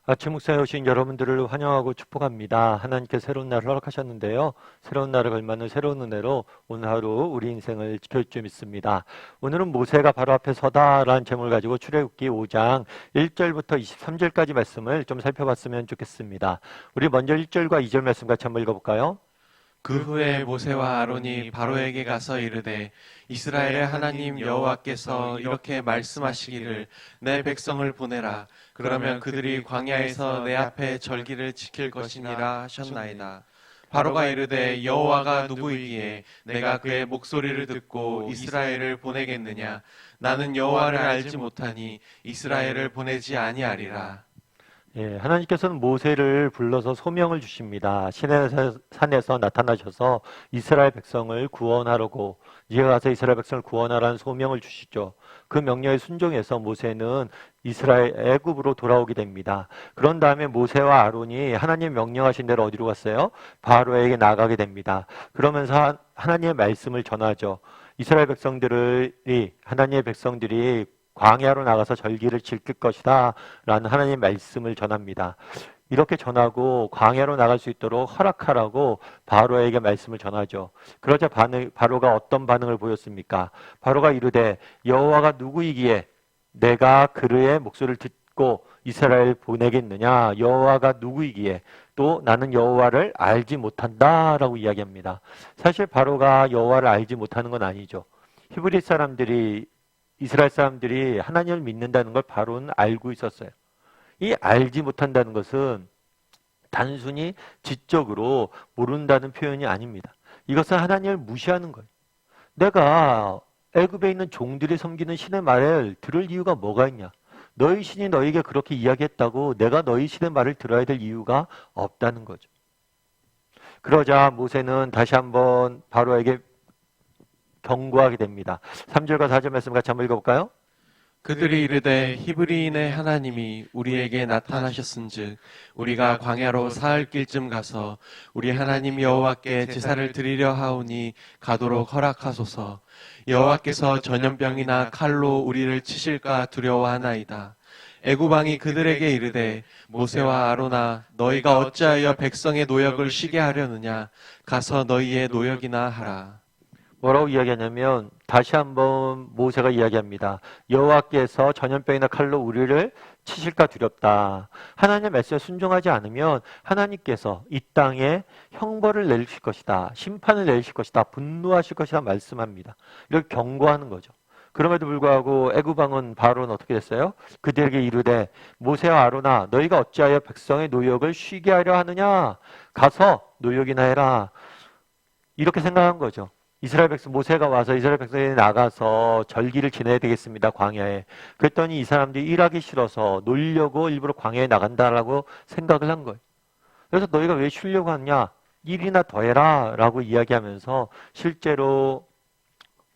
아침 묵상에 오신 여러분들을 환영하고 축복합니다. 하나님께서 새로운 날을 허락하셨는데요. 새로운 날을 걸맞는 새로운 은혜로 오늘 하루 우리 인생을 지켜줄 줄 믿습니다. 오늘은 모세가 바로 앞에 서다라는 제목을 가지고 출애굽기 5장 1절부터 23절까지 말씀을 좀 살펴봤으면 좋겠습니다. 우리 먼저 1절과 2절 말씀 같이 한번 읽어볼까요? 그 후에 모세와 아론이 바로에게 가서 이르되 이스라엘의 하나님 여호와께서 이렇게 말씀하시기를 내 백성을 보내라. 그러면 그들이 광야에서 내 앞에 절기를 지킬 것이니라 하셨나이다. 바로가 이르되 여호와가 누구이기에 내가 그의 목소리를 듣고 이스라엘을 보내겠느냐. 나는 여호와를 알지 못하니 이스라엘을 보내지 아니하리라. 예, 하나님께서는 모세를 불러서 소명을 주십니다. 시내 산에서 나타나셔서 이스라엘 백성을 구원하라고, 네가 가서 이스라엘 백성을 구원하라는 소명을 주시죠. 그 명령에 순종해서 모세는 이스라엘 애굽으로 돌아오게 됩니다. 그런 다음에 모세와 아론이 하나님 명령하신 대로 어디로 갔어요? 바로에게 나가게 됩니다. 그러면서 하나님의 말씀을 전하죠. 이스라엘 백성들이, 하나님의 백성들이 광야로 나가서 절기를 지킬 것이다 라는 하나님의 말씀을 전합니다. 이렇게 전하고 광야로 나갈 수 있도록 허락하라고 바로에게 말씀을 전하죠. 그러자 바로가 어떤 반응을 보였습니까? 바로가 이르되 여호와가 누구이기에 내가 그의 목소리를 듣고 이스라엘 보내겠느냐? 여호와가 누구이기에 또 나는 여호와를 알지 못한다라고 이야기합니다. 사실 바로가 여호와를 알지 못하는 건 아니죠. 히브리 사람들이 이스라엘 사람들이 하나님을 믿는다는 걸 바로는 알고 있었어요. 이 알지 못한다는 것은 단순히 지적으로 모른다는 표현이 아닙니다. 이것은 하나님을 무시하는 거예요. 내가 애굽에 있는 종들이 섬기는 신의 말을 들을 이유가 뭐가 있냐? 너희 신이 너희에게 그렇게 이야기했다고 내가 너희 신의 말을 들어야 될 이유가 없다는 거죠. 그러자 모세는 다시 한번 바로에게 경고하게 됩니다. 3절과 4절 말씀 같이 한번 읽어볼까요? 그들이 이르되 히브리인의 하나님이 우리에게 나타나셨은즉 우리가 광야로 사흘 길쯤 가서 우리 하나님 여호와께 제사를 드리려 하오니 가도록 허락하소서. 여호와께서 전염병이나 칼로 우리를 치실까 두려워하나이다. 애굽 왕이 그들에게 이르되 모세와 아론아 너희가 어찌하여 백성의 노역을 쉬게 하려느냐. 가서 너희의 노역이나 하라. 뭐라고 이야기하냐면 다시 한번 모세가 이야기합니다. 여호와께서 전염병이나 칼로 우리를 치실까 두렵다. 하나님의 말씀에 순종하지 않으면 하나님께서 이 땅에 형벌을 내리실 것이다. 심판을 내리실 것이다. 분노하실 것이다 말씀합니다. 이렇게 경고하는 거죠. 그럼에도 불구하고 애굽 왕은 바로는 어떻게 됐어요? 그들에게 이르되 모세와 아론아 너희가 어찌하여 백성의 노역을 쉬게 하려 하느냐. 가서 노역이나 해라. 이렇게 생각한 거죠. 이스라엘 백성, 모세가 와서 이스라엘 백성이 나가서 절기를 지내야 되겠습니다, 광야에. 그랬더니 이 사람들이 일하기 싫어서 놀려고 일부러 광야에 나간다라고 생각을 한 거예요. 그래서 너희가 왜 쉬려고 하냐? 일이나 더 해라 라고 이야기하면서 실제로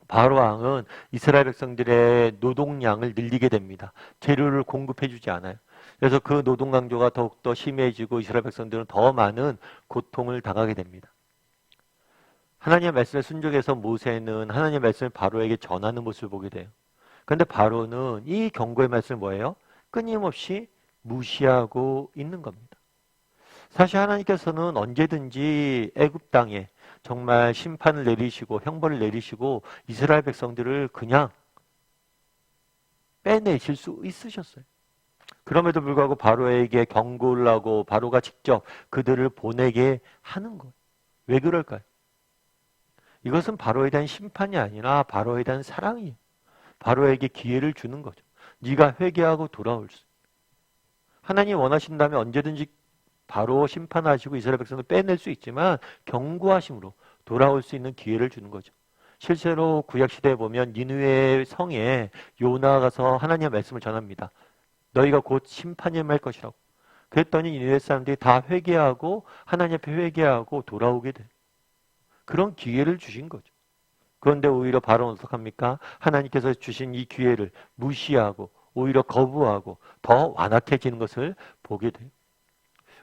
바로 왕은 이스라엘 백성들의 노동량을 늘리게 됩니다. 재료를 공급해 주지 않아요. 그래서 그 노동 강조가 더욱더 심해지고 이스라엘 백성들은 더 많은 고통을 당하게 됩니다. 하나님의 말씀에 순종해서 모세는 하나님의 말씀을 바로에게 전하는 모습을 보게 돼요. 그런데 바로는 이 경고의 말씀을 뭐예요? 끊임없이 무시하고 있는 겁니다. 사실 하나님께서는 언제든지 애굽 땅에 정말 심판을 내리시고 형벌을 내리시고 이스라엘 백성들을 그냥 빼내실 수 있으셨어요. 그럼에도 불구하고 바로에게 경고를 하고 바로가 직접 그들을 보내게 하는 거예요. 왜 그럴까요? 이것은 바로에 대한 심판이 아니라 바로에 대한 사랑이에요. 바로에게 기회를 주는 거죠. 네가 회개하고 돌아올 수. 하나님이 원하신다면 언제든지 바로 심판하시고 이스라엘 백성을 빼낼 수 있지만 경고하심으로 돌아올 수 있는 기회를 주는 거죠. 실제로 구약시대에 보면 니느웨 성에 요나가 가서 하나님의 말씀을 전합니다. 너희가 곧 심판이 임할 것이라고. 그랬더니 니느웨 사람들이 다 회개하고 하나님 앞에 회개하고 돌아오게 돼요. 그런 기회를 주신 거죠. 그런데 오히려 바로는 어떡합니까? 하나님께서 주신 이 기회를 무시하고 오히려 거부하고 더 완악해지는 것을 보게 돼요.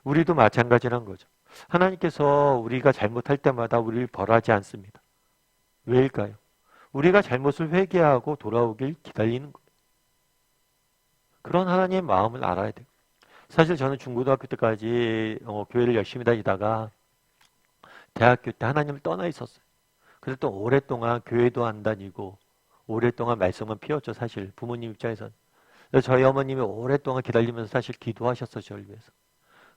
우리도 마찬가지란 거죠. 하나님께서 우리가 잘못할 때마다 우리를 벌하지 않습니다. 왜일까요? 우리가 잘못을 회개하고 돌아오길 기다리는 거예요. 그런 하나님의 마음을 알아야 돼요. 사실 저는 중고등학교 때까지 교회를 열심히 다니다가 대학교 때 하나님을 떠나 있었어요. 그래서 또 오랫동안 교회도 안 다니고 오랫동안 말씀만 피웠죠. 사실 부모님 입장에서는. 그래서 저희 어머님이 오랫동안 기다리면서 사실 기도하셨어요. 저를 위해서.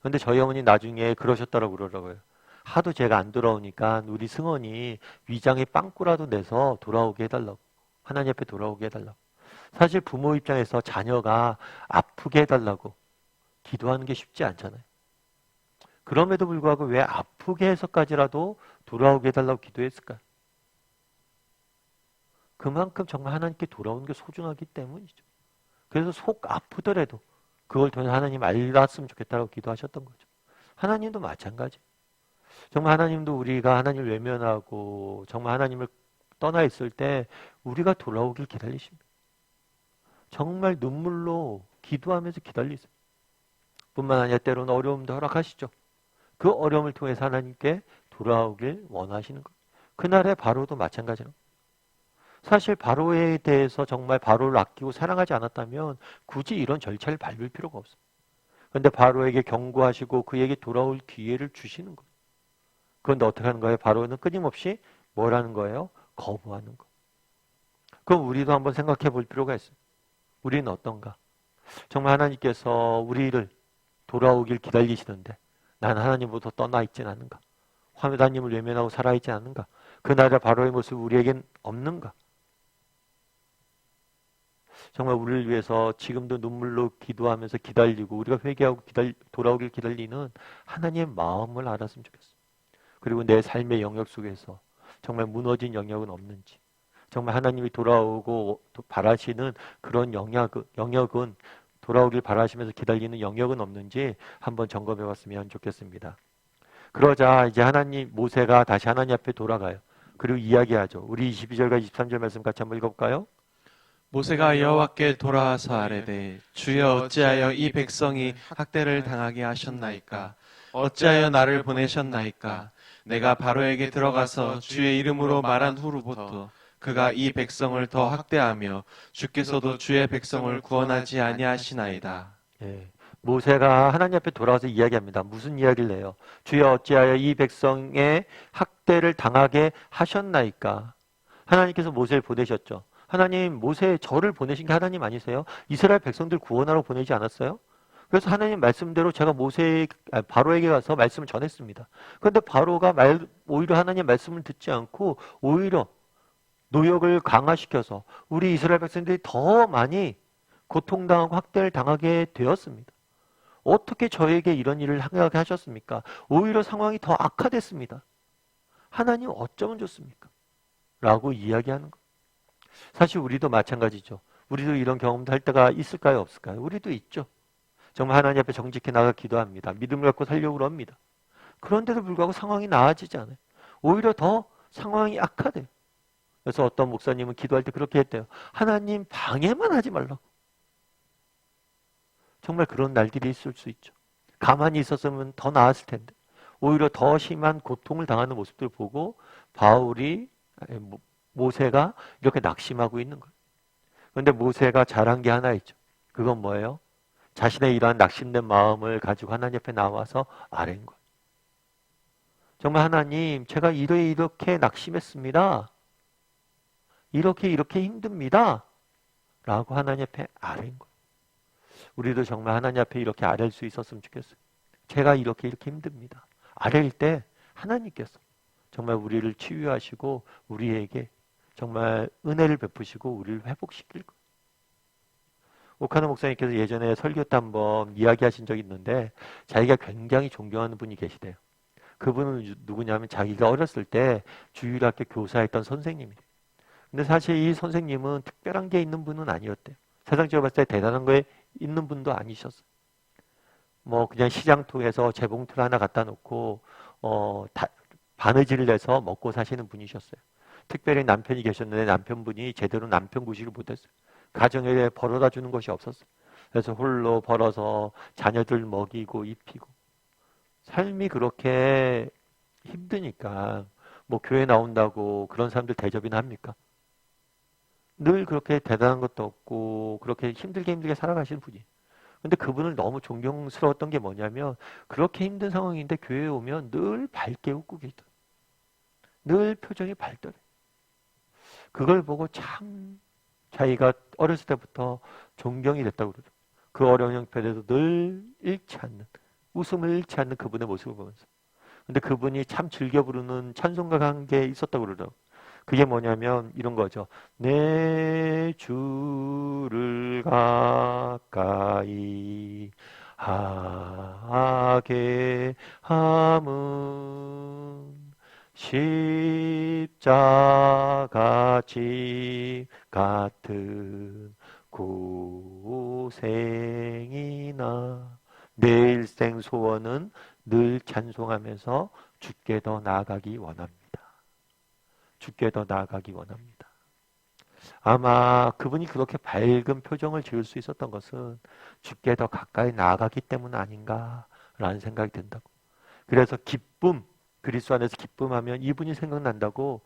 근데 저희 어머니 나중에 그러셨다고 그러더라고요. 하도 제가 안 돌아오니까 우리 승원이 위장에 빵꾸라도 내서 돌아오게 해달라고. 하나님 앞에 돌아오게 해달라고. 사실 부모 입장에서 자녀가 아프게 해달라고 기도하는 게 쉽지 않잖아요. 그럼에도 불구하고 왜 아프게 해서까지라도 돌아오게 해달라고 기도했을까요? 그만큼 정말 하나님께 돌아오는 게 소중하기 때문이죠. 그래서 속 아프더라도 그걸 통해서 하나님 알았으면 좋겠다고 기도하셨던 거죠. 하나님도 마찬가지. 정말 하나님도 우리가 하나님을 외면하고 정말 하나님을 떠나 있을 때 우리가 돌아오길 기다리십니다. 정말 눈물로 기도하면서 기다리세요. 뿐만 아니라 때로는 어려움도 허락하시죠. 그 어려움을 통해서 하나님께 돌아오길 원하시는 거예요. 그날의 바로도 마찬가지로. 사실 바로에 대해서 정말 바로를 아끼고 사랑하지 않았다면 굳이 이런 절차를 밟을 필요가 없어요. 그런데 바로에게 경고하시고 그에게 돌아올 기회를 주시는 거예요. 그런데 어떻게 하는 거예요? 바로는 끊임없이 뭐라는 거예요? 거부하는 거. 그럼 우리도 한번 생각해 볼 필요가 있어요. 우리는 어떤가? 정말 하나님께서 우리를 돌아오길 기다리시는데 난 하나님부터 떠나 있진 않은가? 하나님을 외면하고 살아있지 않은가? 그날의 바로의 모습 우리에겐 없는가? 정말 우리를 위해서 지금도 눈물로 기도하면서 기다리고 우리가 회개하고 돌아오길 기다리는 하나님의 마음을 알았으면 좋겠어요. 그리고 내 삶의 영역 속에서 정말 무너진 영역은 없는지, 정말 하나님이 돌아오고 바라시는 그런 영역은 돌아오길 바라시면서 기다리는 영역은 없는지 한번 점검해 봤으면 좋겠습니다. 그러자 이제 모세가 다시 하나님 앞에 돌아가요. 그리고 이야기하죠. 우리 22절과 23절 말씀 같이 한번 읽어볼까요? 모세가 여호와께 돌아와서 아뢰되 주여 어찌하여 이 백성이 학대를 당하게 하셨나이까? 어찌하여 나를 보내셨나이까? 내가 바로에게 들어가서 주의 이름으로 말한 후로부터 그가 이 백성을 더 학대하며 주께서도 주의 백성을 구원하지 아니하시나이다. 예, 모세가 하나님 앞에 돌아와서 이야기합니다. 무슨 이야기를 해요? 주여 어찌하여 이 백성의 학대를 당하게 하셨나이까? 하나님께서 모세를 보내셨죠. 하나님, 저를 보내신 게 하나님 아니세요? 이스라엘 백성들 구원하러 보내지 않았어요? 그래서 하나님 말씀대로 제가 바로에게 가서 말씀을 전했습니다. 그런데 바로가 오히려 하나님 말씀을 듣지 않고 오히려 노역을 강화시켜서 우리 이스라엘 백성들이 더 많이 고통당하고 학대를 당하게 되었습니다. 어떻게 저에게 이런 일을 하게 하셨습니까? 오히려 상황이 더 악화됐습니다. 하나님 어쩌면 좋습니까? 라고 이야기하는 것. 사실 우리도 마찬가지죠. 우리도 이런 경험도 할 때가 있을까요? 없을까요? 우리도 있죠. 정말 하나님 앞에 정직히 나가 기도합니다. 믿음을 갖고 살려고 합니다. 그런데도 불구하고 상황이 나아지지 않아요. 오히려 더 상황이 악화돼요. 그래서 어떤 목사님은 기도할 때 그렇게 했대요. 하나님 방해만 하지 말라고. 정말 그런 날들이 있을 수 있죠. 가만히 있었으면 더 나았을 텐데 오히려 더 심한 고통을 당하는 모습들을 보고 모세가 이렇게 낙심하고 있는 거예요. 그런데 모세가 잘한 게 하나 있죠. 그건 뭐예요? 자신의 이러한 낙심된 마음을 가지고 하나님 앞에 나와서 아뢰는 거예요. 정말 하나님, 제가 이렇게 낙심했습니다. 이렇게 힘듭니다. 라고 하나님 앞에 아뢰는 거예요. 우리도 정말 하나님 앞에 이렇게 아뢰일 수 있었으면 좋겠어요. 제가 이렇게 힘듭니다. 아뢰일 때 하나님께서 정말 우리를 치유하시고 우리에게 정말 은혜를 베푸시고 우리를 회복시킬 거예요. 오카노 목사님께서 예전에 설교 때 한번 이야기하신 적이 있는데 자기가 굉장히 존경하는 분이 계시대요. 그분은 누구냐면 자기가 어렸을 때 주일학교 교사했던 선생님이래요. 근데 사실 이 선생님은 특별한 게 있는 분은 아니었대요. 세상적으로 봤을 때 대단한 거에 있는 분도 아니셨어요. 뭐 그냥 시장통에서 재봉틀 하나 갖다 놓고 바느질을 내서 먹고 사시는 분이셨어요. 특별히 남편이 계셨는데 남편분이 제대로 남편 구실을 못했어요. 가정에 벌어다 주는 것이 없었어요. 그래서 홀로 벌어서 자녀들 먹이고 입히고 삶이 그렇게 힘드니까 뭐 교회 나온다고 그런 사람들 대접이나 합니까? 늘 그렇게 대단한 것도 없고 그렇게 힘들게 살아가시는 분이. 근데 그분을 너무 존경스러웠던 게 뭐냐면 그렇게 힘든 상황인데 교회에 오면 늘 밝게 웃고 계시더라고요. 늘 표정이 밝더래. 그걸 보고 참 자기가 어렸을 때부터 존경이 됐다고 그러죠. 그 어려운 형편에도 늘 잃지 않는, 웃음을 잃지 않는 그분의 모습을 보면서. 근데 그분이 참 즐겨 부르는 찬송가 한 게 있었다고 그러더라고요. 그게 뭐냐면 이런 거죠. 내 주를 가까이 하게 함은 십자가 집 같은 고생이나 내 일생 소원은 늘 찬송하면서 주께 더 나아가기 원합니다. 주께 더 나아가기 원합니다. 아마 그분이 그렇게 밝은 표정을 지을 수 있었던 것은 주께 더 가까이 나아가기 때문 아닌가라는 생각이 든다고. 그래서 기쁨, 그리스도 안에서 기쁨하면 이분이 생각난다고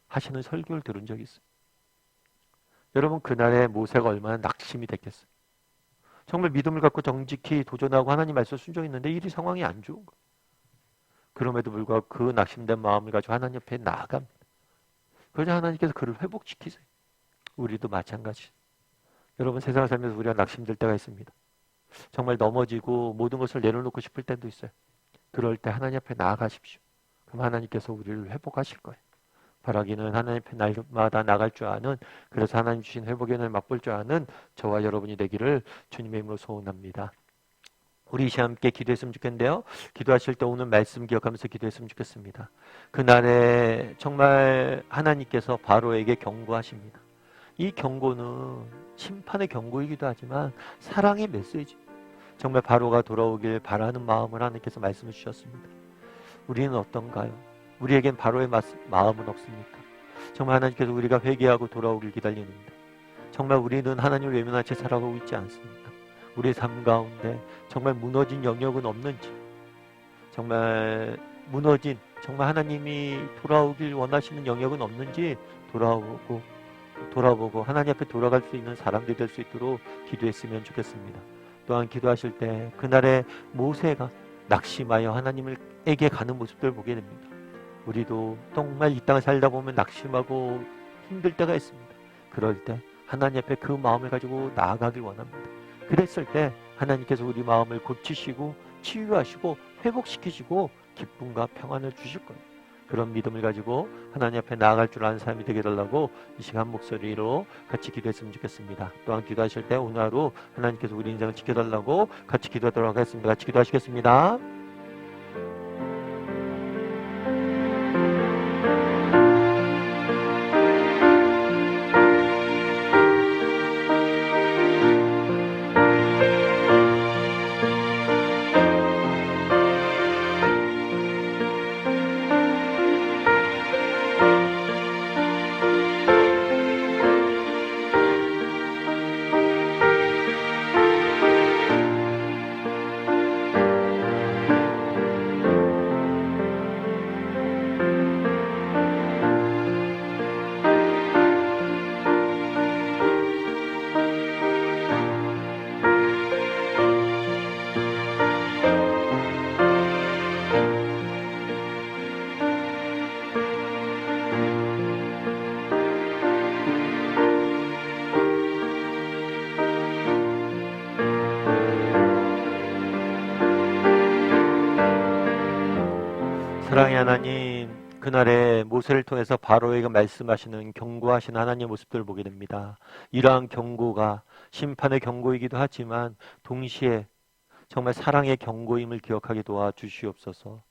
하시는 설교를 들은 적이 있어요. 여러분 그날의 모세가 얼마나 낙심이 됐겠어요. 정말 믿음을 갖고 정직히 도전하고 하나님 말씀 순종했는데 일이 상황이 안 좋은 거예요. 그럼에도 불구하고 그 낙심된 마음을 가지고 하나님 옆에 나아갑니다. 그러자 하나님께서 그를 회복시키세요. 우리도 마찬가지. 여러분 세상을 살면서 우리가 낙심될 때가 있습니다. 정말 넘어지고 모든 것을 내려놓고 싶을 때도 있어요. 그럴 때 하나님 앞에 나아가십시오. 그럼 하나님께서 우리를 회복하실 거예요. 바라기는 하나님 앞에 날마다 나갈 줄 아는, 그래서 하나님 주신 회복의 날 맛볼 줄 아는 저와 여러분이 되기를 주님의 이름으로 소원합니다. 우리 이 시간 함께 기도했으면 좋겠는데요. 기도하실 때 오늘 말씀 기억하면서 기도했으면 좋겠습니다. 그날에 정말 하나님께서 바로에게 경고하십니다. 이 경고는 심판의 경고이기도 하지만 사랑의 메시지. 정말 바로가 돌아오길 바라는 마음을 하나님께서 말씀해 주셨습니다. 우리는 어떤가요? 우리에겐 바로의 마음은 없습니까? 정말 하나님께서 우리가 회개하고 돌아오길 기다리는데 정말 우리는 하나님을 외면한 채 살아가고 있지 않습니까? 우리의 삶 가운데 정말 무너진 영역은 없는지, 정말 무너진, 정말 하나님이 돌아오길 원하시는 영역은 없는지 돌아보고 하나님 앞에 돌아갈 수 있는 사람들이 될 수 있도록 기도했으면 좋겠습니다. 또한 기도하실 때 그날의 모세가 낙심하여 하나님에게 가는 모습들을 보게 됩니다. 우리도 정말 이 땅을 살다 보면 낙심하고 힘들 때가 있습니다. 그럴 때 하나님 앞에 그 마음을 가지고 나아가길 원합니다. 그랬을 때 하나님께서 우리 마음을 고치시고 치유하시고 회복시키시고 기쁨과 평안을 주실 거예요. 그런 믿음을 가지고 하나님 앞에 나아갈 줄 아는 사람이 되게 해달라고 이 시간 목소리로 같이 기도했으면 좋겠습니다. 또한 기도하실 때 오늘 하루 하나님께서 우리 인생을 지켜달라고 같이 기도하도록 하겠습니다. 같이 기도하시겠습니다. 사랑의 하나님, 그날에 모세를 통해서 바로에게 말씀하시는 경고하시는 하나님의 모습들을 보게 됩니다. 이러한 경고가 심판의 경고이기도 하지만 동시에 정말 사랑의 경고임을 기억하게 도와주시옵소서.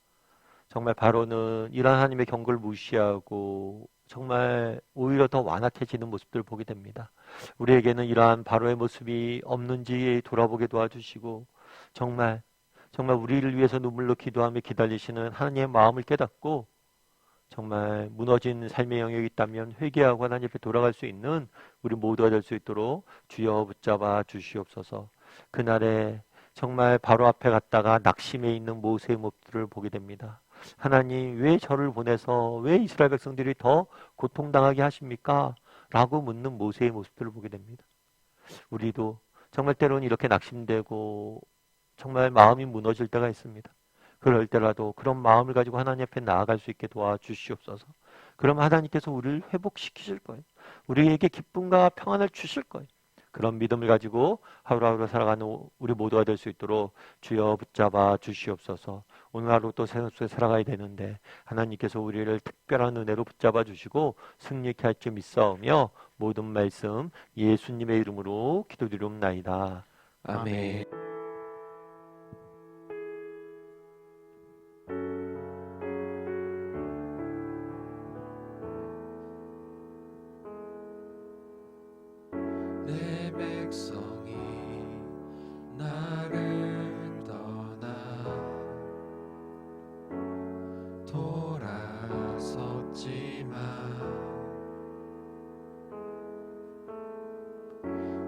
정말 바로는 이러한 하나님의 경고를 무시하고 정말 오히려 더 완악해지는 모습들을 보게 됩니다. 우리에게는 이러한 바로의 모습이 없는지 돌아보게 도와주시고 정말 우리를 위해서 눈물로 기도하며 기다리시는 하나님의 마음을 깨닫고 정말 무너진 삶의 영역이 있다면 회개하고 하나님 앞에 돌아갈 수 있는 우리 모두가 될 수 있도록 주여 붙잡아 주시옵소서. 그날에 정말 바로 앞에 갔다가 낙심해 있는 모세의 모습들을 보게 됩니다. 하나님 왜 저를 보내서 왜 이스라엘 백성들이 더 고통당하게 하십니까? 라고 묻는 모세의 모습들을 보게 됩니다. 우리도 정말 때로는 이렇게 낙심되고 정말 마음이 무너질 때가 있습니다. 그럴 때라도 그런 마음을 가지고 하나님 앞에 나아갈 수 있게 도와주시옵소서. 그럼 하나님께서 우리를 회복시키실 거예요. 우리에게 기쁨과 평안을 주실 거예요. 그런 믿음을 가지고 하루하루 살아가는 우리 모두가 될 수 있도록 주여 붙잡아 주시옵소서. 오늘 하루 또 세상 속에 살아가야 되는데 하나님께서 우리를 특별한 은혜로 붙잡아 주시고 승리케 할 줄 믿사오며 모든 말씀 예수님의 이름으로 기도드리옵나이다. 아멘. 내 백성이 나를 떠나 돌아섰지만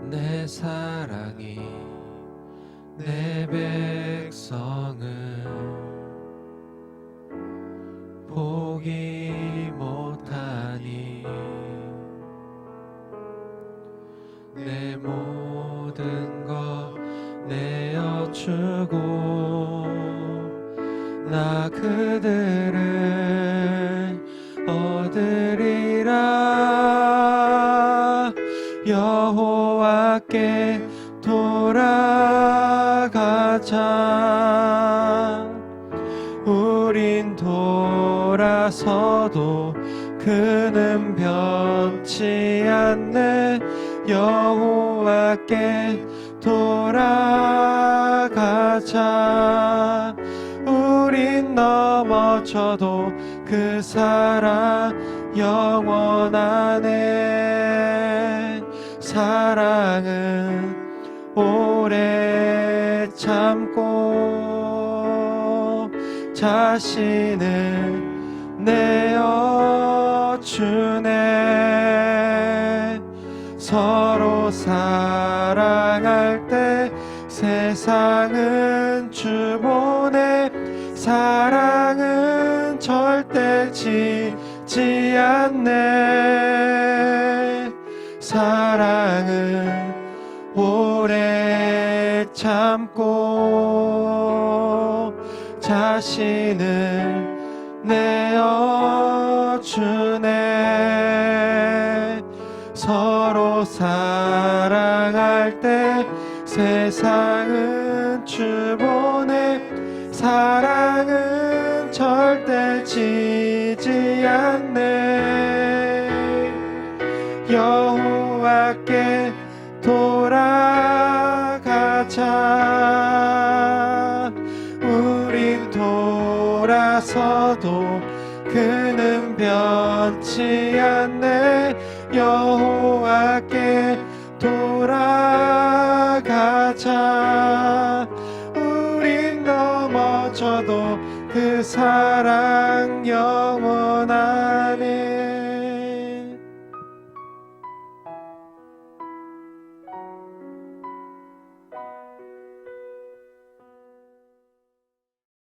내 사랑이 내 백성을 포기 못하니 내 모든 것 내어주고 나 그들을 얻으리라. 여호와께 돌아가자. 우린 돌아서도 그는 변치 않네. 여호와께 돌아가자. 우린 넘어져도 그 사랑 영원하네. 사랑은 오래 참고 자신을 내어주네. 서로 사랑할 때 세상은 주보내. 사랑은 절대 지지 않네. 사랑은 오래 참고 자신을 내어주네. 서로 사랑할 때 세상은 주보내. 사랑은 절대 지지 않네. 여호와께 돌아가자. 우린 돌아서도 그는 변치 않네. 여호와께 돌아가자. 우린 넘어져도 그 사랑